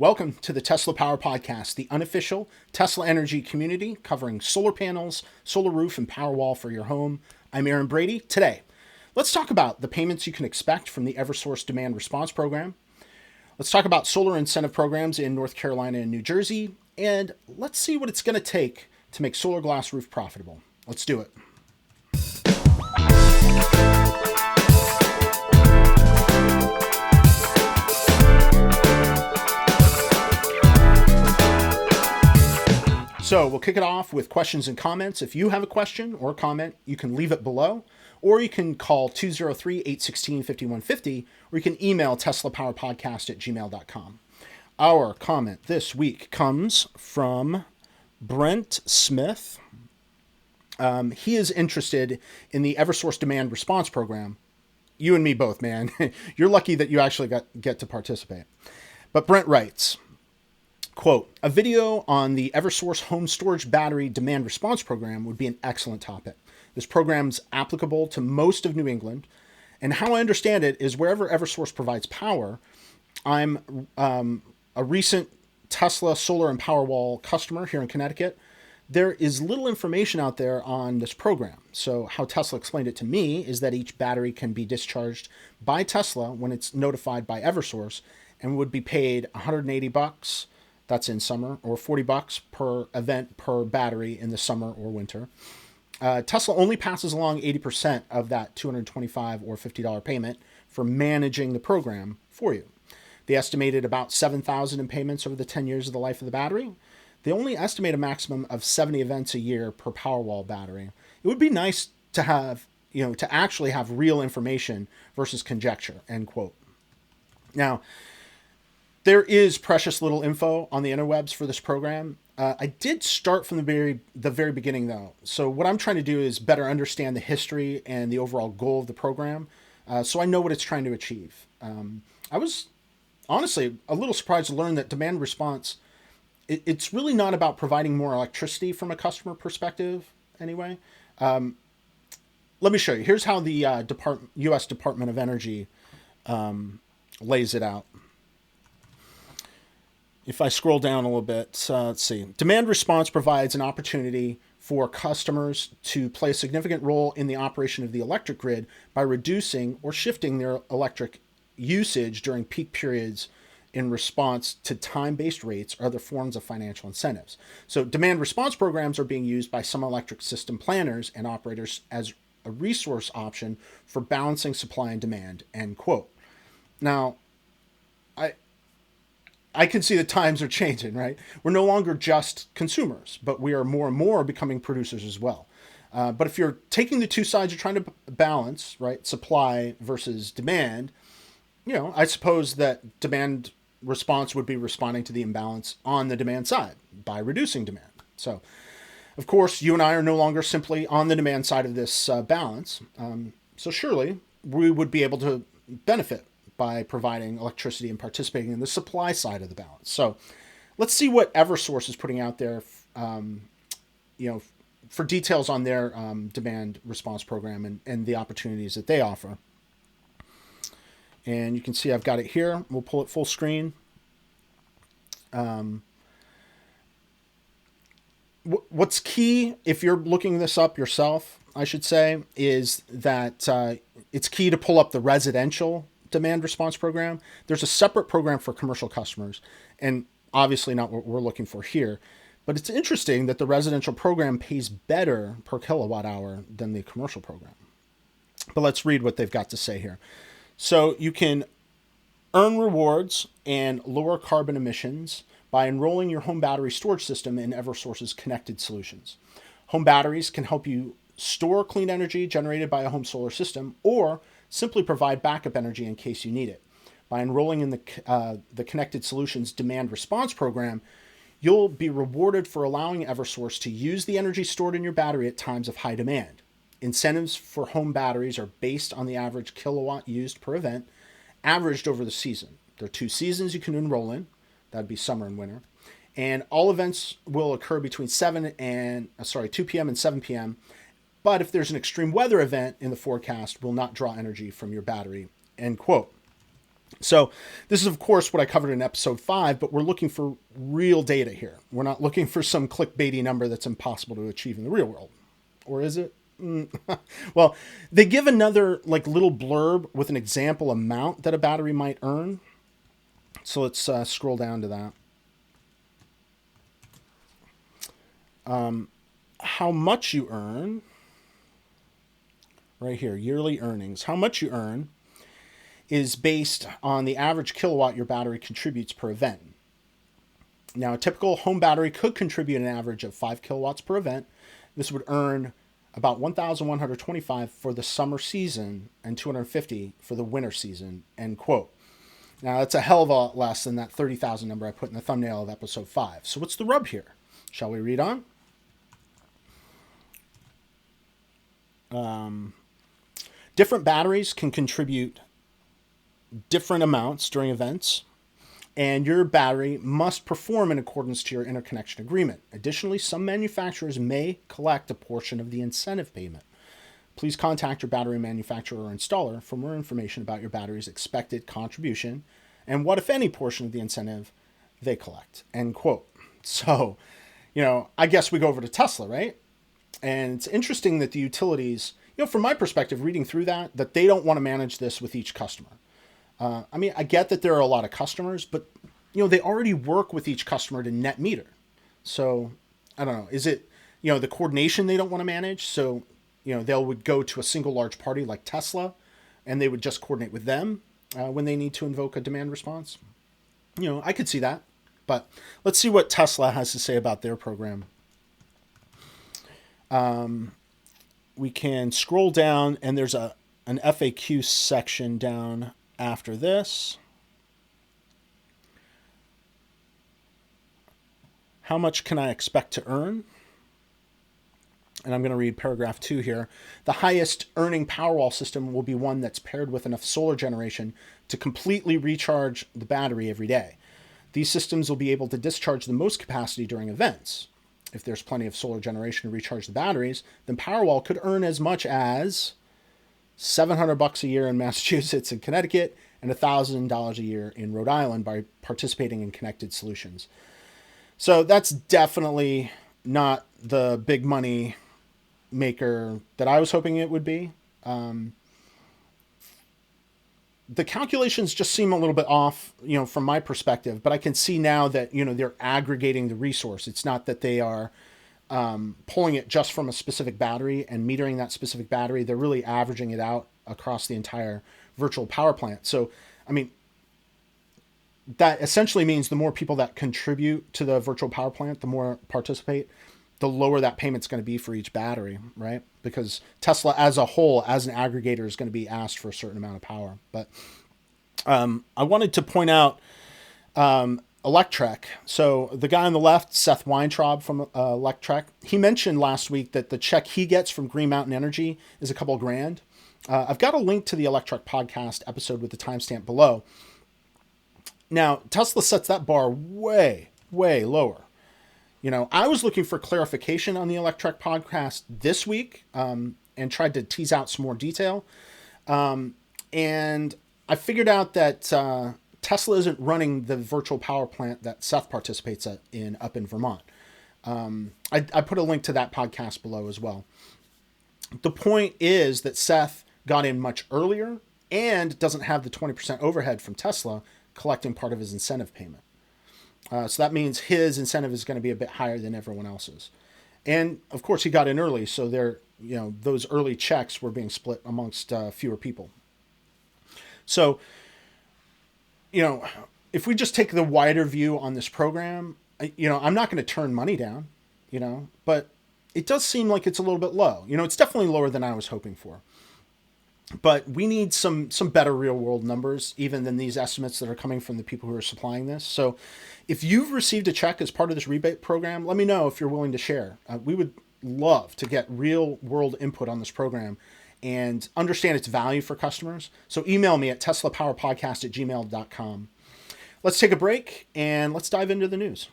Welcome to the Tesla Power Podcast, the unofficial Tesla energy community covering solar panels, solar roof, and Powerwall for your home. I'm Aaron Brady. Today, let's talk about the payments you can expect from the Eversource Demand Response Program. Let's talk about solar incentive programs in North Carolina and New Jersey, and let's see what it's going to take to make Solarglass Roof profitable. Let's do it. So we'll kick it off with questions and comments. If you have a question or a comment, you can leave it below, or you can call 203-816-5150, or you can email teslapowerpodcast@gmail.com. Our comment this week comes from Brent Smith. He is interested in the Eversource Demand Response Program. You and me both, man. You're lucky that you actually get to participate. But Brent writes, quote, a video on the Eversource Home Storage Battery Demand Response Program would be an excellent topic. This program's applicable to most of New England, and how I understand it is wherever Eversource provides power. I'm a recent Tesla solar and Powerwall customer here in Connecticut. There is little information out there on this program. So how Tesla explained it to me is that each battery can be discharged by Tesla when it's notified by Eversource and would be paid $180. That's in summer, or $40 per event per battery in the summer or winter. Tesla only passes along 80% of that $225 or $50 payment for managing the program for you. They estimated about $7,000 in payments over the 10 years of the life of the battery. They only estimate a maximum of 70 events a year per Powerwall battery. It would be nice to have, to actually have real information versus conjecture, end quote. Now, there is precious little info on the interwebs for this program. I did start from the very beginning, though. So what I'm trying to do is better understand the history and the overall goal of the program, so I know what it's trying to achieve. I was honestly a little surprised to learn that demand response, it's really not about providing more electricity from a customer perspective, anyway. Let me show you. Here's how the U.S. Department of Energy lays it out. If I scroll down a little bit, let's see. Demand response provides an opportunity for customers to play a significant role in the operation of the electric grid by reducing or shifting their electric usage during peak periods in response to time-based rates or other forms of financial incentives. So demand response programs are being used by some electric system planners and operators as a resource option for balancing supply and demand, end quote. Now, I can see the times are changing, right? We're no longer just consumers, but we are more and more becoming producers as well. But if you're taking the two sides, you're trying to balance, right? Supply versus demand. I suppose that demand response would be responding to the imbalance on the demand side by reducing demand. So, of course, you and I are no longer simply on the demand side of this balance. So surely we would be able to benefit by providing electricity and participating in the supply side of the balance. So let's see what Eversource is putting out there, for details on their demand response program and the opportunities that they offer. And you can see I've got it here. We'll pull it full screen. What's key, if you're looking this up yourself, I should say, is that it's key to pull up the residential demand response program. There's a separate program for commercial customers, and obviously not what we're looking for here. But it's interesting that the residential program pays better per kilowatt hour than the commercial program. But let's read what they've got to say here. So you can earn rewards and lower carbon emissions by enrolling your home battery storage system in Eversource's connected solutions. Home batteries can help you store clean energy generated by a home solar system, or simply provide backup energy in case you need it. By enrolling in the Connected Solutions Demand Response Program, you'll be rewarded for allowing Eversource to use the energy stored in your battery at times of high demand. Incentives for home batteries are based on the average kilowatt used per event, averaged over the season. There are 2 seasons you can enroll in. That'd be summer and winter. And all events will occur between 2 p.m. and 7 p.m., but if there's an extreme weather event in the forecast, will not draw energy from your battery, end quote. So this is, of course, what I covered in episode 5, but we're looking for real data here. We're not looking for some clickbaity number that's impossible to achieve in the real world. Or is it? Well, they give another little blurb with an example amount that a battery might earn. So let's scroll down to that. How much you earn, right here, yearly earnings. How much you earn is based on the average kilowatt your battery contributes per event. Now, a typical home battery could contribute an average of 5 kilowatts per event. This would earn about 1,125 for the summer season and 250 for the winter season, end quote. Now, that's a hell of a lot less than that 30,000 number I put in the thumbnail of episode 5. So what's the rub here? Shall we read on? Different batteries can contribute different amounts during events, and your battery must perform in accordance to your interconnection agreement. Additionally, some manufacturers may collect a portion of the incentive payment. Please contact your battery manufacturer or installer for more information about your battery's expected contribution and what, if any, portion of the incentive they collect, end quote. So, I guess we go over to Tesla, right? And it's interesting that the utilities, from my perspective, reading through that they don't want to manage this with each customer. I get that there are a lot of customers, but, they already work with each customer to net meter. So, I don't know. Is it, the coordination they don't want to manage? So, they would go to a single large party like Tesla, and they would just coordinate with them when they need to invoke a demand response. I could see that. But let's see what Tesla has to say about their program. We can scroll down, and there's an FAQ section down after this. How much can I expect to earn? And I'm going to read paragraph 2 here. The highest earning Powerwall system will be one that's paired with enough solar generation to completely recharge the battery every day. These systems will be able to discharge the most capacity during events. If there's plenty of solar generation to recharge the batteries, then Powerwall could earn as much as $700 a year in Massachusetts and Connecticut and $1,000 a year in Rhode Island by participating in connected solutions. So that's definitely not the big money maker that I was hoping it would be. The calculations just seem a little bit off, from my perspective, but I can see now that, they're aggregating the resource. It's not that they are pulling it just from a specific battery and metering that specific battery. They're really averaging it out across the entire virtual power plant. So, that essentially means the more people that contribute to the virtual power plant, the more participate, the lower that payment's going to be for each battery, right? Because Tesla as a whole, as an aggregator, is going to be asked for a certain amount of power. But I wanted to point out Electrek. So the guy on the left, Seth Weintraub from Electrek, he mentioned last week that the check he gets from Green Mountain Energy is a couple grand. I've got a link to the Electrek podcast episode with the timestamp below. Now, Tesla sets that bar way, way lower. I was looking for clarification on the Electrek podcast this week and tried to tease out some more detail. And I figured out that Tesla isn't running the virtual power plant that Seth participates in up in Vermont. I put a link to that podcast below as well. The point is that Seth got in much earlier and doesn't have the 20% overhead from Tesla collecting part of his incentive payment. So that means his incentive is going to be a bit higher than everyone else's. And of course he got in early. So those early checks were being split amongst fewer people. So, if we just take the wider view on this program, I'm not going to turn money down, but it does seem like it's a little bit low. It's definitely lower than I was hoping for. But we need some better real world numbers, even than these estimates that are coming from the people who are supplying this. So if you've received a check as part of this rebate program, let me know if you're willing to share. We would love to get real world input on this program and understand its value for customers. So email me at teslapowerpodcast@gmail.com. Let's take a break and let's dive into the news.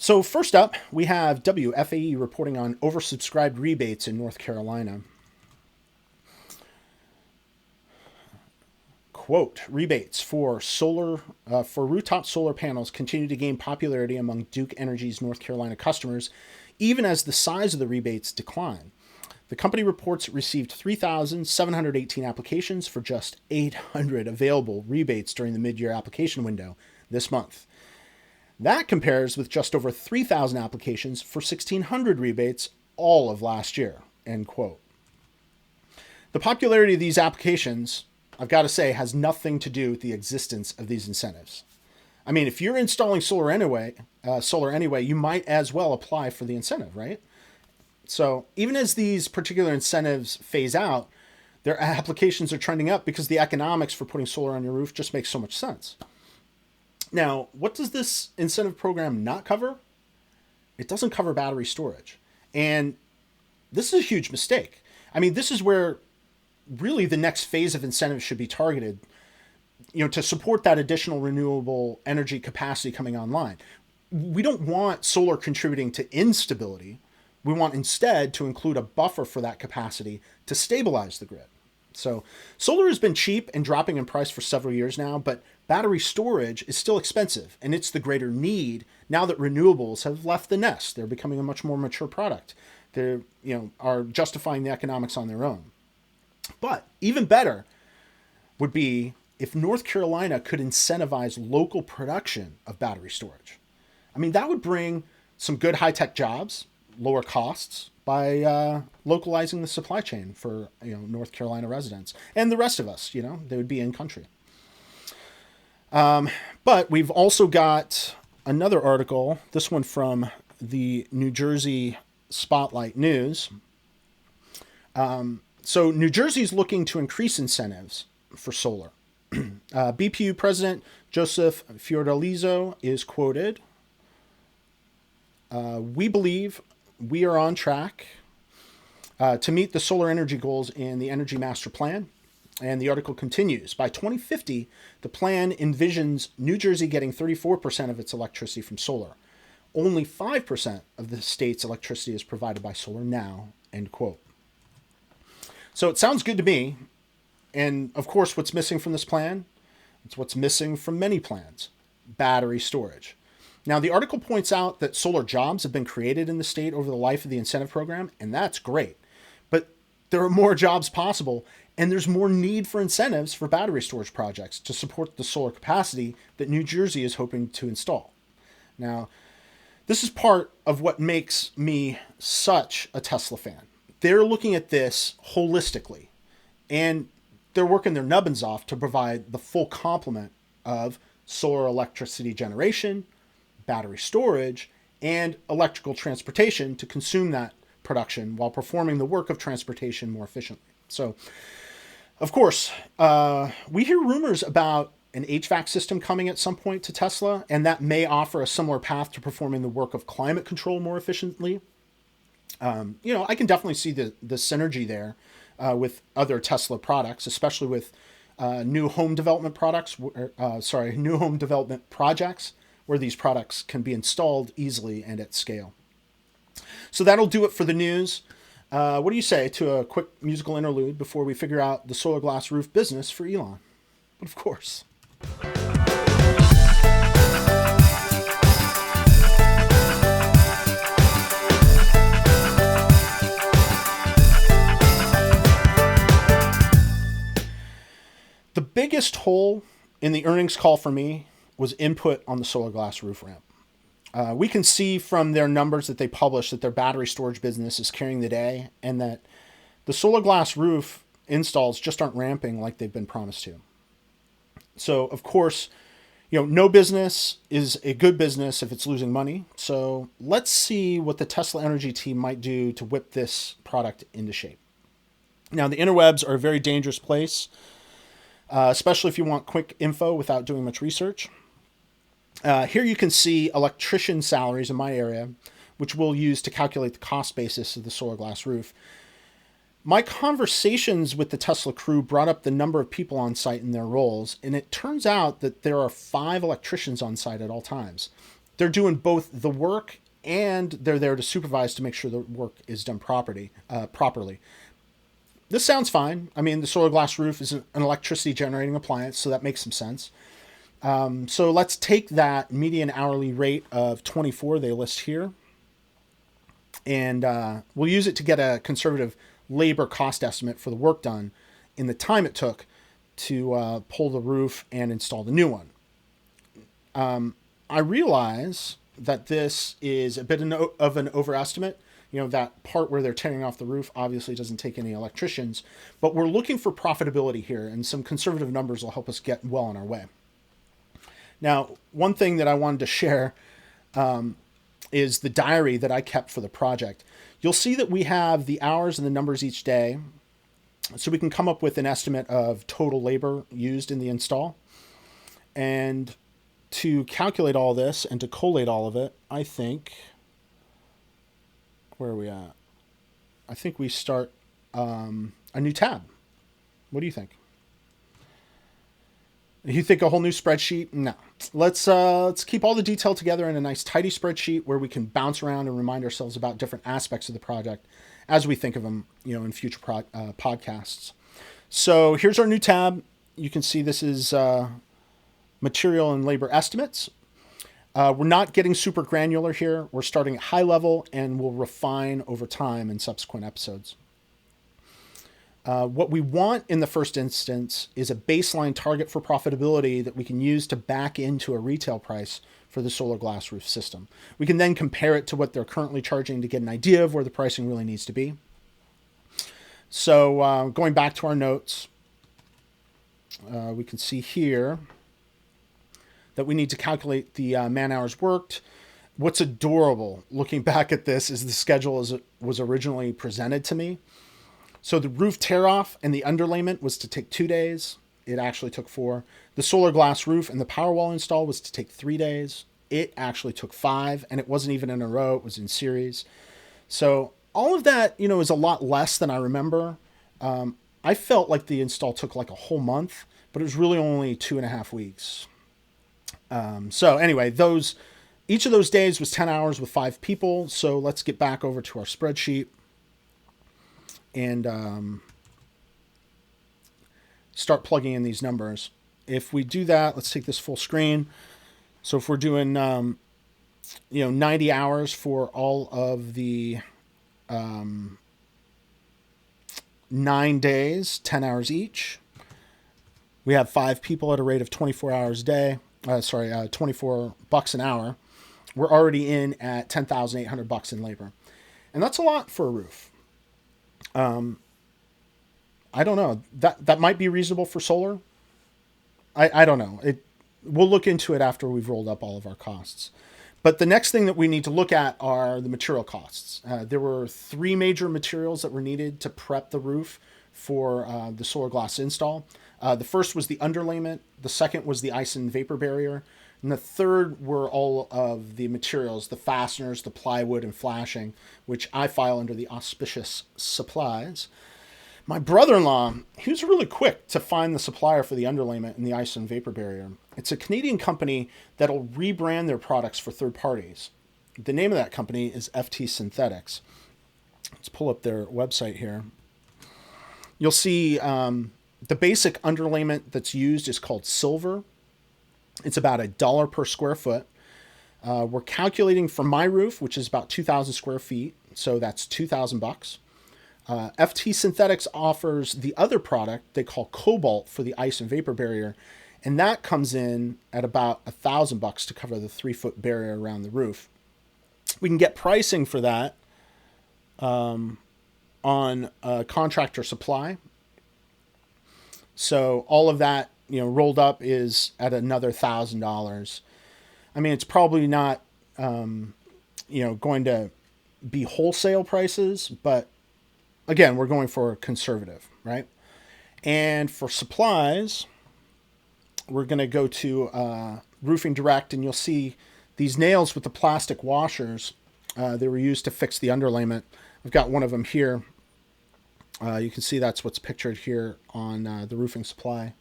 So first up, we have WFAE reporting on oversubscribed rebates in North Carolina. Quote, rebates for rooftop solar panels continue to gain popularity among Duke Energy's North Carolina customers, even as the size of the rebates decline. The company reports it received 3,718 applications for just 800 available rebates during the mid-year application window this month. That compares with just over 3,000 applications for 1,600 rebates all of last year, end quote. The popularity of these applications, I've got to say, has nothing to do with the existence of these incentives. I mean, if you're installing solar anyway, you might as well apply for the incentive, right? So even as these particular incentives phase out, their applications are trending up because the economics for putting solar on your roof just makes so much sense. Now, what does this incentive program not cover? It doesn't cover battery storage. And this is a huge mistake. I mean, this is where really the next phase of incentives should be targeted, to support that additional renewable energy capacity coming online. We don't want solar contributing to instability. We want instead to include a buffer for that capacity to stabilize the grid. So solar has been cheap and dropping in price for several years now, but battery storage is still expensive, and it's the greater need now that renewables have left the nest. They're becoming a much more mature product. They are justifying the economics on their own. But even better would be if North Carolina could incentivize local production of battery storage. I mean, that would bring some good high-tech jobs, lower costs by localizing the supply chain for North Carolina residents and the rest of us. They would be in country. But we've also got another article, this one from the New Jersey Spotlight News. So New Jersey's looking to increase incentives for solar. BPU President Joseph Fiordaliso is quoted. We believe we are on track to meet the solar energy goals in the Energy Master Plan. And the article continues. By 2050, the plan envisions New Jersey getting 34% of its electricity from solar. Only 5% of the state's electricity is provided by solar now, end quote. So it sounds good to me. And of course, what's missing from this plan? It's what's missing from many plans: battery storage. Now, the article points out that solar jobs have been created in the state over the life of the incentive program, and that's great. But there are more jobs possible, and there's more need for incentives for battery storage projects to support the solar capacity that New Jersey is hoping to install. Now, this is part of what makes me such a Tesla fan. They're looking at this holistically, and they're working their nubbins off to provide the full complement of solar electricity generation, battery storage, and electrical transportation to consume that production while performing the work of transportation more efficiently. So, of course, we hear rumors about an HVAC system coming at some point to Tesla, and that may offer a similar path to performing the work of climate control more efficiently. I can definitely see the synergy there with other Tesla products, especially with new home development projects where these products can be installed easily and at scale. So that'll do it for the news. What do you say to a quick musical interlude before we figure out the Solarglass Roof business for Elon? But of course. The biggest hole in the earnings call for me was input on the Solarglass Roof ramp. We can see from their numbers that they publish that their battery storage business is carrying the day, and that the Solarglass Roof installs just aren't ramping like they've been promised to. So, of course, no business is a good business if it's losing money. So let's see what the Tesla Energy team might do to whip this product into shape. Now, the interwebs are a very dangerous place, especially if you want quick info without doing much research. Here you can see electrician salaries in my area, which we'll use to calculate the cost basis of the Solarglass Roof. My conversations with the Tesla crew brought up the number of people on site and their roles, and it turns out that there are 5 electricians on site at all times. they're doing both the work and they're there to supervise to make sure the work is done properly. This sounds fine. I mean, the Solarglass Roof is an electricity generating appliance, so that makes some sense. So let's take that median hourly rate of 24 they list here, and we'll use it to get a conservative labor cost estimate for the work done in the time it took to pull the roof and install the new one. I realize that this is a bit of an overestimate. You know, that part where they're tearing off the roof obviously doesn't take any electricians, but we're looking for profitability here, and some conservative numbers will help us get well on our way. Now, one thing that I wanted to share is the diary that I kept for the project. You'll see that we have the hours and the numbers each day, so we can come up with an estimate of total labor used in the install. And to calculate all this and to collate all of it, I think, where are we at? I think we start a new tab. What do you think? You think a whole new spreadsheet? No. Let's keep all the detail together in a nice tidy spreadsheet where we can bounce around and remind ourselves about different aspects of the project as we think of them, you know, in future podcasts. So here's our new tab. You can see this is material and labor estimates. We're not getting super granular here. We're starting at high level, and we'll refine over time in subsequent episodes. What we want in the first instance is a baseline target for profitability that we can use to back into a retail price for the Solarglass Roof system. We can then compare it to what they're currently charging to get an idea of where the pricing really needs to be. So going back to our notes, we can see here that we need to calculate the man hours worked. What's adorable looking back at this is the schedule as it was originally presented to me. So the roof tear off and the underlayment was to take 2 days. It actually took 4. The Solarglass Roof and the Powerwall install was to take 3 days. It actually took 5, and it wasn't even in a row. It was in series. So all of that, you know, is a lot less than I remember. I felt like the install took like a whole month, but it was really only 2.5 weeks. So anyway, each of those days was 10 hours with 5 people. So let's get back over to our spreadsheet and start plugging in these numbers. If we do that, let's take this full screen. So if we're doing, 90 hours for all of the 9 days, 10 hours each, we have 5 people at a rate of 24 hours a day. $24 an hour. We're already in at $10,800 in labor, and that's a lot for a roof. I don't know. That might be reasonable for solar. I don't know. We'll look into it after we've rolled up all of our costs. But the next thing that we need to look at are the material costs. There were 3 major materials that were needed to prep the roof for the Solarglass install. The first was the underlayment. The second was the ice and vapor barrier. And the third were all of the materials, the fasteners, the plywood, and flashing, which I file under the auspicious supplies. My brother-in-law, he was really quick to find the supplier for the underlayment and the ice and vapor barrier. It's a Canadian company that'll rebrand their products for third parties. The name of that company is FT Synthetics. Let's pull up their website here. You'll see the basic underlayment that's used is called silver. It's about $1 per square foot. We're calculating for my roof, which is about 2,000 square feet, so that's $2,000. FT Synthetics offers the other product they call Cobalt for the ice and vapor barrier, and that comes in at about $1,000 to cover the 3-foot barrier around the roof. We can get pricing for that on Contractor Supply. So all of that, rolled up is at another $1,000. I mean, it's probably not, going to be wholesale prices, but again, we're going for conservative, right? And for supplies, we're going to go to Roofing Direct, and you'll see these nails with the plastic washers. They were used to fix the underlayment. I've got one of them here. You can see that's what's pictured here on the Roofing Supply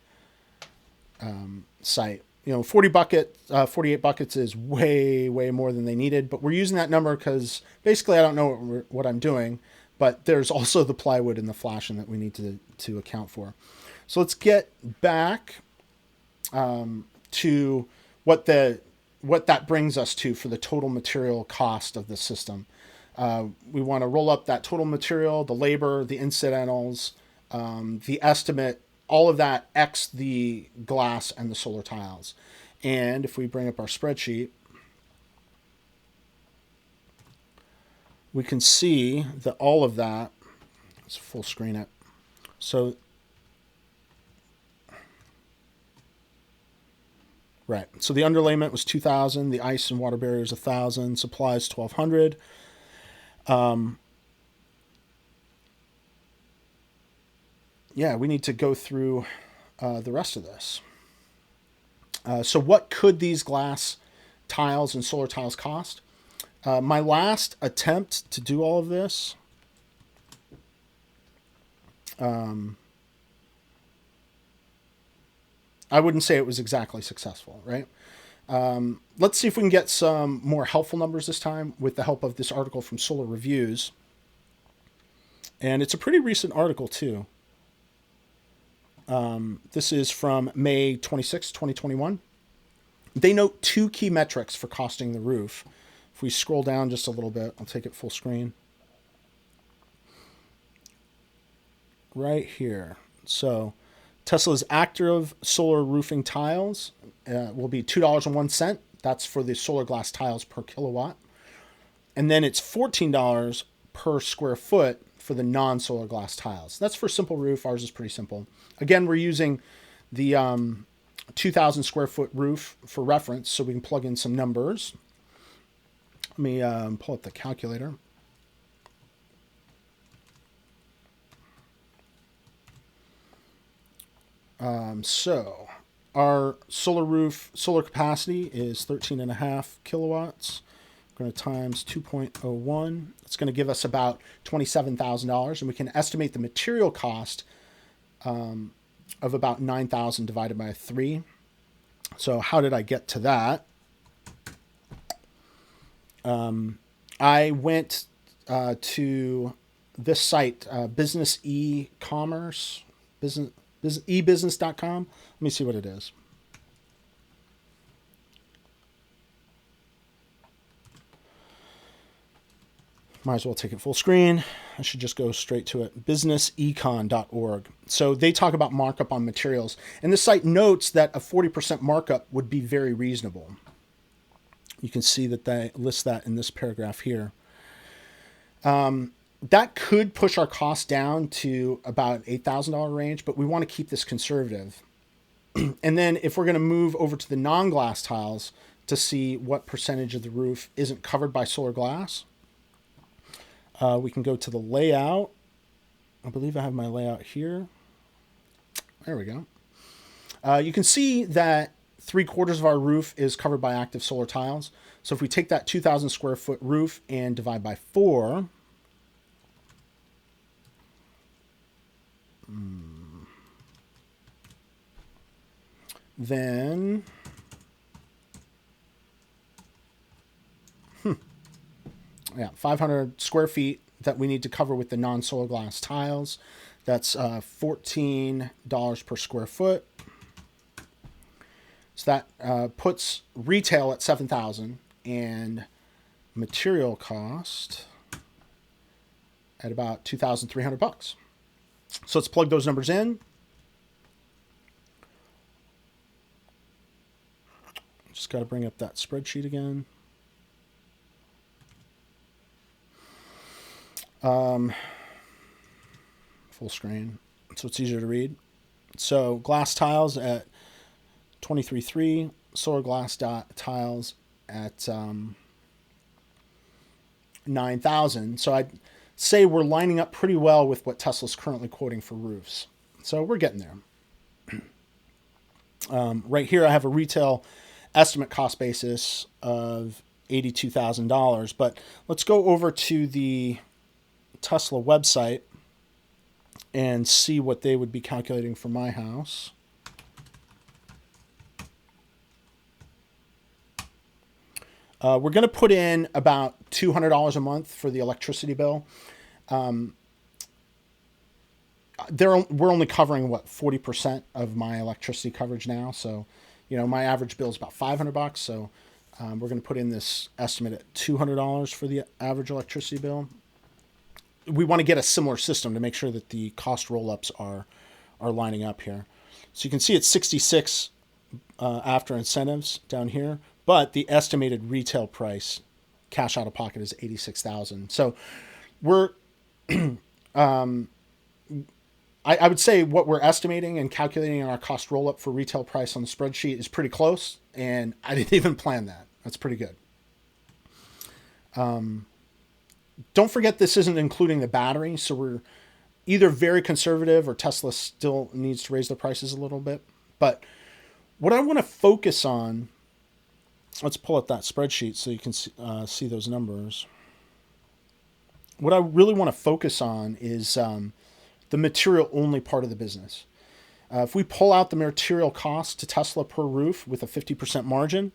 site. 48 buckets is way, way more than they needed, but we're using that number because basically I don't know what I'm doing, but there's also the plywood and the flashing that we need to account for. So let's get back to what that brings us to for the total material cost of the system. We want to roll up that total material, the labor, the incidentals, the estimate, all of that x the glass and the solar tiles. And if we bring up our spreadsheet, we can see that all of that, let's full screen it. So, right. So the underlayment was 2,000, the ice and water barriers 1,000, supplies 1,200. Yeah, we need to go through the rest of this. So what could these glass tiles and solar tiles cost? My last attempt to do all of this, I wouldn't say it was exactly successful, right? Let's see if we can get some more helpful numbers this time with the help of this article from Solar Reviews. And it's a pretty recent article, too. This is from May 26, 2021. They note 2 key metrics for costing the roof. If we scroll down just a little bit, I'll take it full screen. Right here. So Tesla's active solar roofing tiles will be $2.01. That's for the solar glass tiles per kilowatt. And then it's $14 per square foot for the non-solar glass tiles. That's for simple roof. Ours is pretty simple. Again, we're using the 2,000 square foot roof for reference, so we can plug in some numbers. Let me pull up the calculator. So our solar roof solar capacity is 13.5 kilowatts. We're going to times 2.01. It's going to give us about $27,000, and we can estimate the material cost of about 9,000 divided by 3. So how did I get to that? I went to this site, business e-commerce, ebusiness.com. Let me see what it is. Might as well take it full screen. I should just go straight to it. businessecon.org. So they talk about markup on materials. And the site notes that a 40% markup would be very reasonable. You can see that they list that in this paragraph here. That could push our costs down to about $8,000 range, but we want to keep this conservative. And then if we're going to move over to the non-glass tiles to see what percentage of the roof isn't covered by solar glass, we can go to the layout. I believe I have my layout here. There we go. You can see that 3/4 of our roof is covered by active solar tiles. So if we take that 2,000 square foot roof and divide by 4, then yeah, 500 square feet that we need to cover with the non-solar glass tiles. That's $14 per square foot. So that puts retail at $7,000 and material cost at about $2,300. So let's plug those numbers in. Just got to bring up that spreadsheet again. Full screen, so it's easier to read. So glass tiles at 23.3, solar glass tiles at 9,000. So I'd say we're lining up pretty well with what Tesla's currently quoting for roofs. So we're getting there. Right here, I have a retail estimate cost basis of $82,000. But let's go over to the Tesla website and see what they would be calculating for my house. We're going to put in about $200 a month for the electricity bill. We're only covering, what, 40% of my electricity coverage now. So, my average bill is about $500. So we're going to put in this estimate at $200 for the average electricity bill. We want to get a similar system to make sure that the cost roll-ups are lining up here. So you can see it's 66 after incentives down here, but the estimated retail price, cash out of pocket, is $86,000. So we're, I would say what we're estimating and calculating in our cost roll-up for retail price on the spreadsheet is pretty close, and I didn't even plan that. That's pretty good. Don't forget this isn't including the battery, so we're either very conservative or Tesla still needs to raise their prices a little bit. But what I want to focus on, let's pull up that spreadsheet so you can see those numbers. What I really want to focus on is the material-only part of the business. If we pull out the material cost to Tesla per roof with a 50% margin,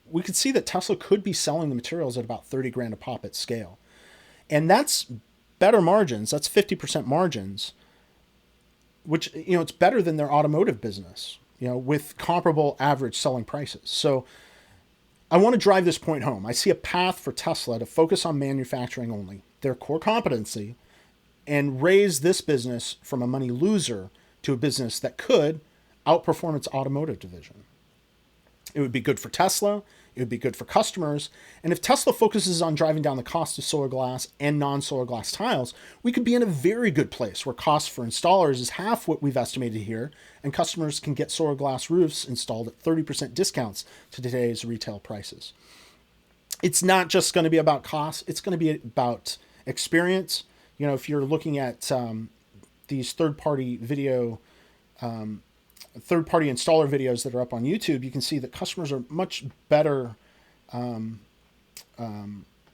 we could see that Tesla could be selling the materials at about 30 grand a pop at scale. And that's better margins. That's 50% margins, which, it's better than their automotive business, with comparable average selling prices. So I want to drive this point home. I see a path for Tesla to focus on manufacturing only, their core competency, and raise this business from a money loser to a business that could outperform its automotive division. It would be good for Tesla. It would be good for customers. And if Tesla focuses on driving down the cost of solar glass and non-solar glass tiles, we could be in a very good place where cost for installers is half what we've estimated here, and customers can get solar glass roofs installed at 30% discounts to today's retail prices. It's not just going to be about cost. It's going to be about experience. If you're looking at these third-party installer videos that are up on YouTube, you can see that customers are much better,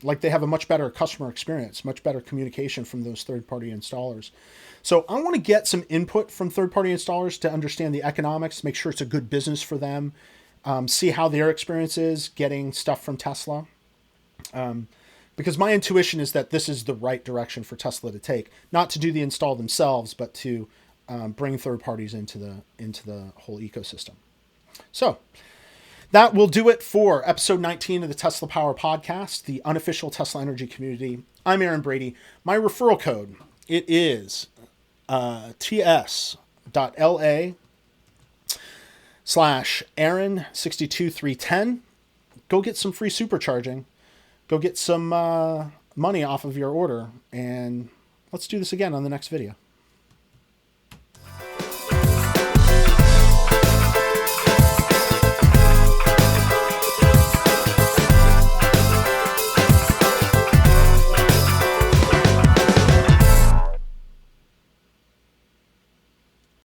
like they have a much better customer experience, much better communication from those third-party installers. So I want to get some input from third-party installers to understand the economics, make sure it's a good business for them, see how their experience is getting stuff from Tesla. Because my intuition is that this is the right direction for Tesla to take, not to do the install themselves, but to bring third parties into the whole ecosystem. So that will do it for episode 19 of the Tesla Power Podcast, the unofficial Tesla Energy community. I'm Aaron Brady. My referral code, it is ts.la/Aaron62310. Go get some free supercharging. Go get some money off of your order, and let's do this again on the next video.